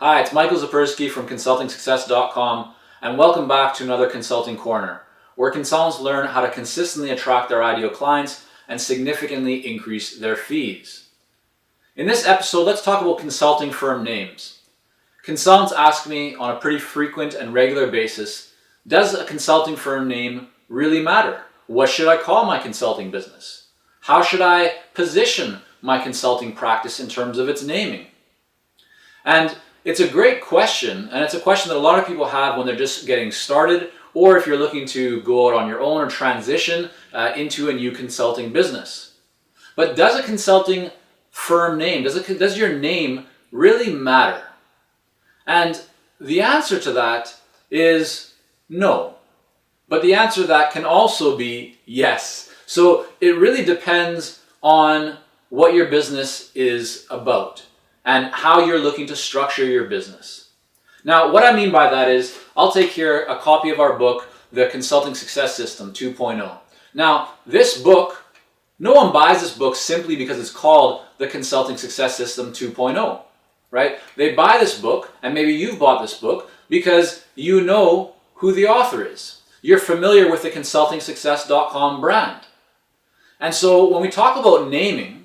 Hi, it's Michael Zipursky from consultingsuccess.com, and welcome back to another Consulting Corner, where consultants learn how to consistently attract their ideal clients and significantly increase their fees. In this episode, let's talk about consulting firm names. Consultants ask me on a pretty frequent and regular basis, does a consulting firm name really matter? What should I call my consulting business? How should I position my consulting practice in terms of its naming? And it's a great question, and it's a question that a lot of people have when they're just getting started, or if you're looking to go out on your own or transition into a new consulting business. But does a consulting firm name, does your name really matter? And the answer to that is no. But the answer to that can also be yes. So it really depends on what your business is about and how you're looking to structure your business. Now, what I mean by that is, I'll take here a copy of our book, The Consulting Success System 2.0. Now, this book, no one buys this book simply because it's called The Consulting Success System 2.0, right? They buy this book, and maybe you've bought this book, because you know who the author is. You're familiar with the consultingsuccess.com brand. And so when we talk about naming,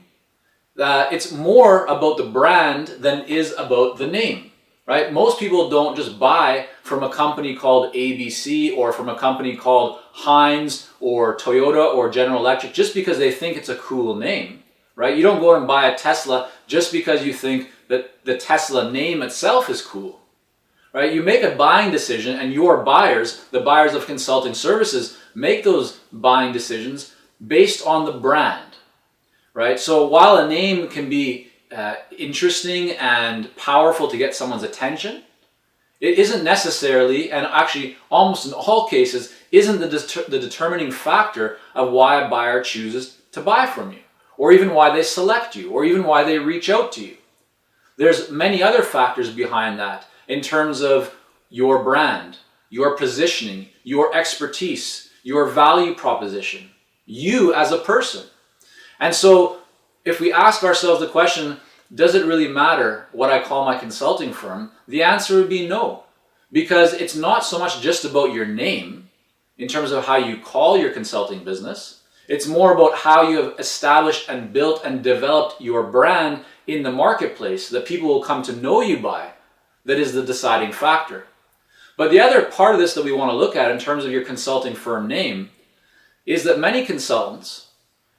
it's more about the brand than is about the name, right? Most people don't just buy from a company called ABC or from a company called Heinz or Toyota or General Electric just because they think it's a cool name, right? You don't go and buy a Tesla just because you think that the Tesla name itself is cool, right? You make a buying decision, and your buyers, the buyers of consulting services, make those buying decisions based on the brand. Right? So while a name can be interesting and powerful to get someone's attention, it isn't necessarily, and actually almost in all cases, isn't the determining factor of why a buyer chooses to buy from you, or even why they select you, or even why they reach out to you. There's many other factors behind that in terms of your brand, your positioning, your expertise, your value proposition, you as a person. And so if we ask ourselves the question, does it really matter what I call my consulting firm? The answer would be no, because it's not so much just about your name in terms of how you call your consulting business. It's more about how you have established and built and developed your brand in the marketplace that people will come to know you by. That is the deciding factor. But the other part of this that we want to look at in terms of your consulting firm name is that many consultants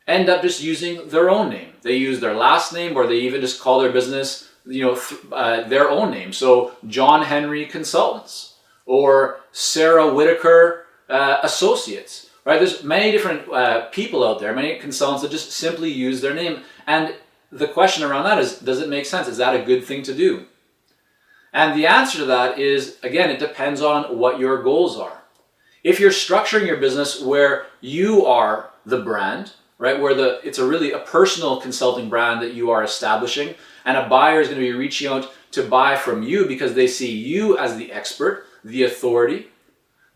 end up just using their own name. They use their last name, or they even just call their business, their own name. So John Henry Consultants or Sarah Whitaker Associates, right? There's many different people out there, many consultants that just simply use their name. And the question around that is, does it make sense? Is that a good thing to do? And the answer to that is, again, it depends on what your goals are. If you're structuring your business where you are the brand, right, where it's really a personal consulting brand that you are establishing, and a buyer is going to be reaching out to buy from you because they see you as the expert, the authority,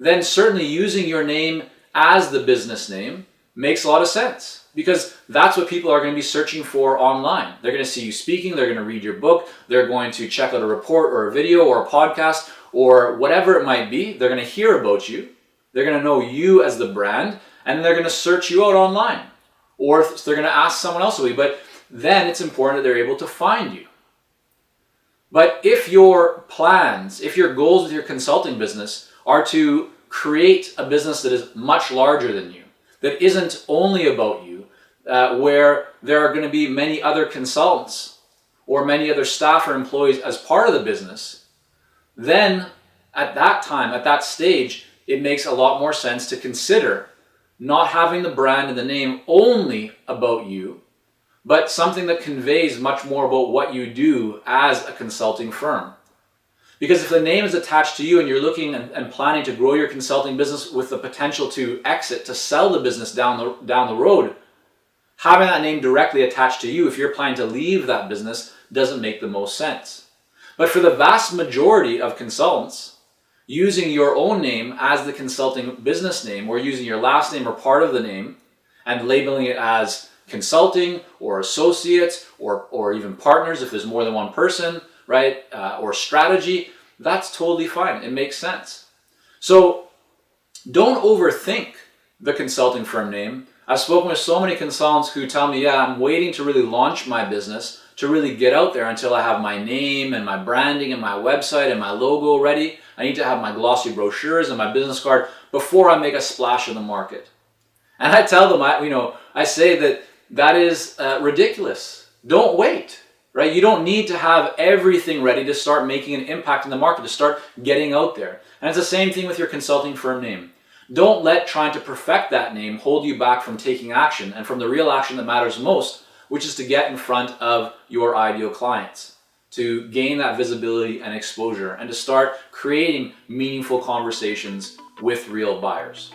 then certainly using your name as the business name makes a lot of sense, because that's what people are going to be searching for online. They're going to see you speaking, they're going to read your book, they're going to check out a report or a video or a podcast or whatever it might be. They're going to hear about you, they're going to know you as the brand, and they're going to search you out online. Or if they're going to ask someone else, but then it's important that they're able to find you. But if your plans, if your goals with your consulting business are to create a business that is much larger than you, that isn't only about you, where there are going to be many other consultants or many other staff or employees as part of the business, then at that time, at that stage, it makes a lot more sense to consider not having the brand and the name only about you, but something that conveys much more about what you do as a consulting firm. Because if the name is attached to you and you're looking and planning to grow your consulting business with the potential to exit, to sell the business down the road, having that name directly attached to you, if you're planning to leave that business, doesn't make the most sense. But for the vast majority of consultants, using your own name as the consulting business name, or using your last name or part of the name and labeling it as consulting or associates or even partners if there's more than one person, right, or strategy, that's totally fine. It makes sense. So don't overthink the consulting firm name. I've spoken with so many consultants who tell me, yeah, I'm waiting to really launch my business, to really get out there until I have my name and my branding and my website and my logo ready. I need to have my glossy brochures and my business card before I make a splash in the market. And I tell them, I say that is ridiculous. Don't wait, right? You don't need to have everything ready to start making an impact in the market, to start getting out there. And it's the same thing with your consulting firm name. Don't let trying to perfect that name hold you back from taking action and from the real action that matters most, which is to get in front of your ideal clients, to gain that visibility and exposure, and to start creating meaningful conversations with real buyers.